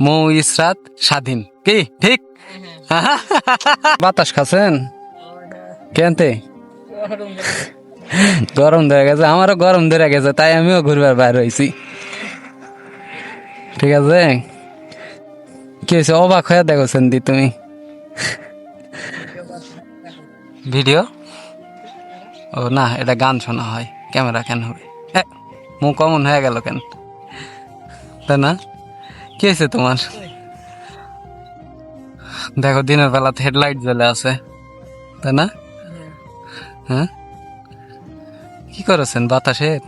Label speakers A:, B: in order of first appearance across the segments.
A: মৌ, ইসরাত, স্বাধীন। কি ঠিক? বাতাস খাচ্ছেন কেনতে? গরম ধরে গেছে, আমারও গরম ধরে গেছে, তাই আমিও ঘুরবার বাইর হয়েছি। ঠিক আছে, কি হয়েছে? অবাক হয়ে দেখছেন দি তুমি ভিডিও? ও না, এটা গান শোনা হয়, ক্যামেরা কেন হবে? মুখ কমন হয়ে গেল কেন? তাই না? কি হয়েছে তোমার? দেখো দিনের বেলাতে হেডলাইট জ্বলে আছে, তাই না? হ্যাঁ, কি করেছেন বাতাসের?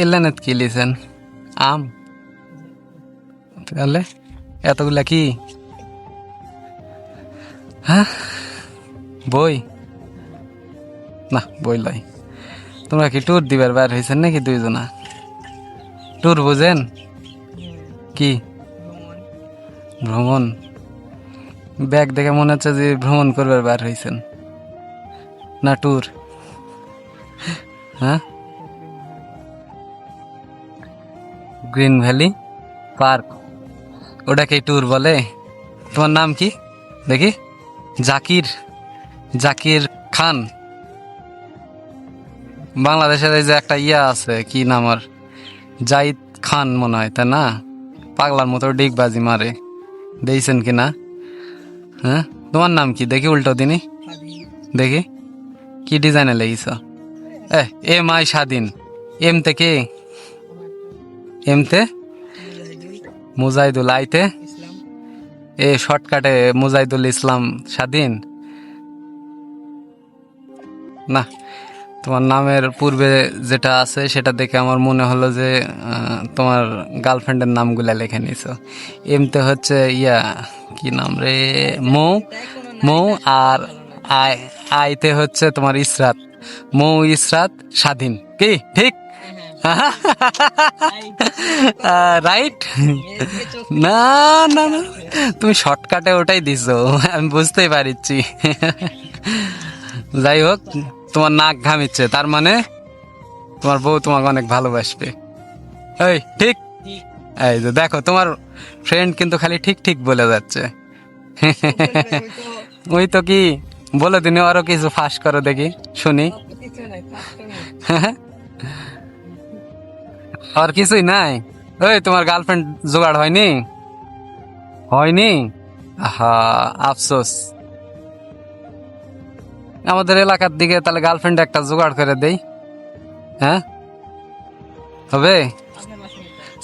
A: এলেনেত কি লিছেন? আম? তাহলে এতগুলা কি? হ্যাঁ, বই? না, বই লয়। তোমরা কি ট্যুর দিবার বার হয়েছেন নাকি দুইজনা? ট্যুর বুঝেন কি? ভ্রমণ? ব্যাগ দেখে মনে হচ্ছে যে ভ্রমণ করবার বার হয়েছেন, না ট্যুর? হ্যাঁ, গ্রিন ভ্যালি পার্ক, ওটাকে ট্যুর বলে? তোমার নাম কি দেখি? জাকির? জাকির খান? বাংলাদেশের এই যে একটা ইয়া আছে, কি নাম আর, জাহিদ খান মনে হয়, তাই না? পাগলার মতো ডিগবাজি মারে, দেখছেন কি না? হ্যাঁ, তোমার নাম কি দেখি? উল্টো দিনই দেখি, কি ডিজাইনে লেগেছ? এম আই স্বাধীন। এম তে কে? এম তে মুজাহিদুল, আইতে শর্টকাটে মুজাহিদুল ইসলাম স্বাধীন। না, তোমার নামের পূর্বে যেটা আছে সেটা দেখে আমার মনে হলো যে তোমার গার্লফ্রেন্ডের নামগুলা লেখে নিছো। এমতে হচ্ছে ইয়া, কি নাম রে, মৌ। মৌ আর আইতে হচ্ছে তোমার ইসরাত। মৌ, ইসরাত, স্বাধীন। কি ঠিক? রাইট? না না না, তুমি শর্টকাটে ওটাই দিছো, আমি বুঝতেই পারিছি। যাই হোক, তোমার নাক ঘামিচ্ছে, তার মানে তোমার বউ তোমাকে অনেক ভালোবাসবে। এই ঠিক? এই যে দেখো, তোমার ফ্রেন্ড কিন্তু খালি ঠিক ঠিক বলে যাচ্ছে। ওই তো, কি বলে দিনে আরো কিছু ফাঁস করো দেখি, শুনি। আর কিছুই নাই? ওই তোমার গার্লফ্রেন্ড জোগাড় হয়নি? হয়নি? আহা, আফসোস। আমাদের এলাকার দিকে তাহলে গার্লফ্রেন্ড একটা জোগাড় করে দেই। হ্যাঁ, হবে?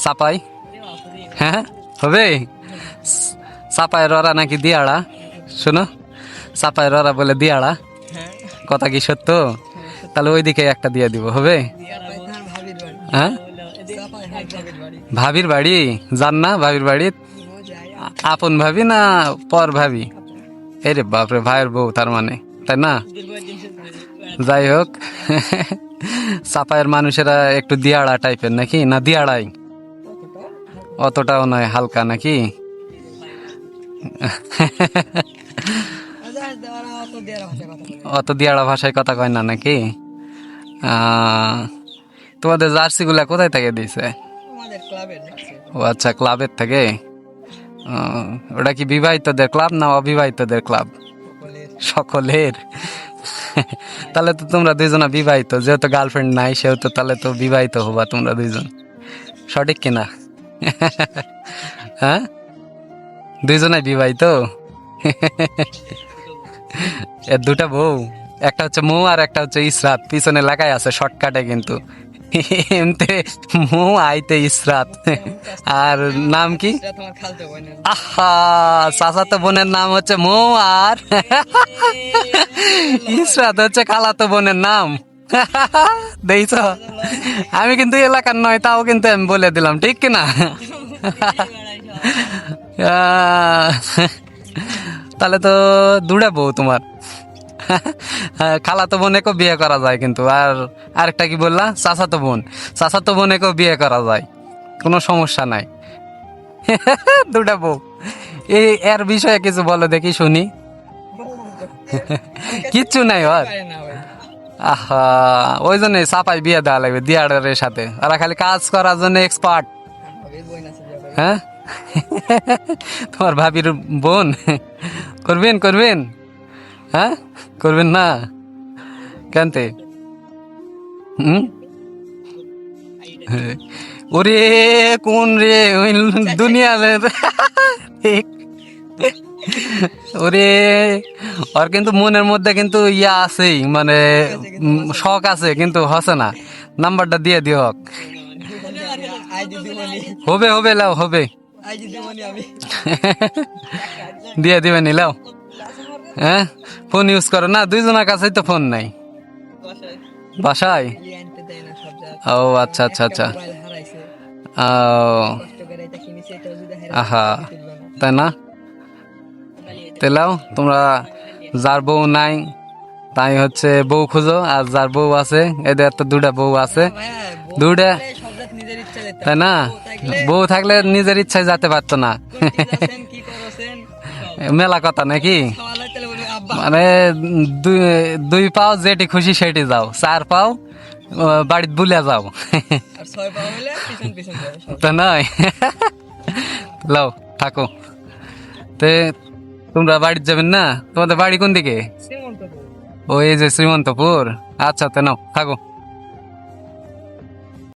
A: চাপাই? হ্যাঁ, হবে? চাপায়ের ওরা নাকি দিয়াড়া, শোনো, চাপায়ের ওরা বলে দিয়াড়া, কথা কি সত্য? তাহলে ওইদিকে একটা দিয়ে দিব, হবে? হ্যাঁ, ভাবির বাড়ি যান না? ভাবির বাড়ি আপন ভাবি না পর ভাবি? এরে বাপরে, ভাইয়ের বউ তার মানে, তাই না? যাই হোক, চাপায়ের মানুষেরা একটু দিয়াড়া টাইপের নাকি? না দিয়াড়াই? অতটাও নয়, হালকা নাকি? অত দিয়াড়া ভাষায় কথা কয় না নাকি? তোমাদের জার্সি গুলা কোথায় থেকে দিয়েছে? ও আচ্ছা, ক্লাবের থেকে। ওটা কি বিবাহিতদের ক্লাব না অবিবাহিতদের ক্লাব? সকলের। তাহলে তো তোমরা দুইজনা বিবাহিত, যেহেতু গার্লফ্রেন্ড নাই সেহেতু তাহলে তো বিবাহিত হবা তোমরা দুইজন, সঠিক কিনা? হ্যাঁ, দুইজনাই বিবাহিত। এর দুটা বউ, একটা হচ্ছে মৌ আর একটা হচ্ছে ইসরাত, পিছনে লেখাই আছে শর্টকাটে কিন্তু। এমতে মৌ, আইতে ইসরাত। আর নাম কি? আহা, চাচাতো বোনের নাম হচ্ছে মৌ, আর ইসরাত হচ্ছে খালাতো বোনের নাম। দেখছ, আমি কিন্তু এলাকার নয়, তাও কিন্তু আমি বলে দিলাম, ঠিক কিনা? তাহলে তো দুটা বউ তোমার। খালাতো বোনেকেও বিয়ে করা যায় কিন্তু। আর আরেকটা কি বললা? চাচাতো বোন। চাচাতো বোনেকেও বিয়ে করা যায়, কোনো সমস্যা নাই। দুটা বউ, এর বিষয়ে কিছু বলো দেখি, শুনি। কিচ্ছু নাই ওর? আহা, ওই জন্য চাপাই বিয়ে দেওয়া লাগবে দিয়ারের সাথে, ওরা খালি কাজ করার জন্য এক্সপার্ট। হ্যাঁ তোমার ভাবির বোন করবেন করবেন হ্যাঁ করবেন না কেনতে হুম ওরে কোন রে ওই দুনিয়া ওরে ওর কিন্তু মনের মধ্যে কিন্তু ইয়া আছেই মানে শখ আছে কিন্তু হসে না নাম্বারটা দিয়ে দিও হক হবে হবে লাও হবে দিয়ে দিবেন লাও হ্যাঁ ফোন ইউজ করো না দুইজনের কাছেই তো ফোন নাই বাসায় ও আচ্ছা আচ্ছা আচ্ছা ও আহা তাই না তেলাও তোমরা যার বউ নাই তাই হচ্ছে বউ খুঁজো আর যার বউ আছে এদের তো দুটা বউ আছে দুটা তাই না বউ থাকলে নিজের ইচ্ছায় যেতে পারতো না মেলা কথা নাকি মানে দুই পাও যেটি খুশি সেটি যাও চার পাও বাড়িতে বুলে যাও তা নয় লাও থাকো তে তোমরা বাড়িতে যাবেন না তোমাদের বাড়ি কোন দিকে ওই যে শ্রীমন্তপুর আচ্ছা তে নাও থাকো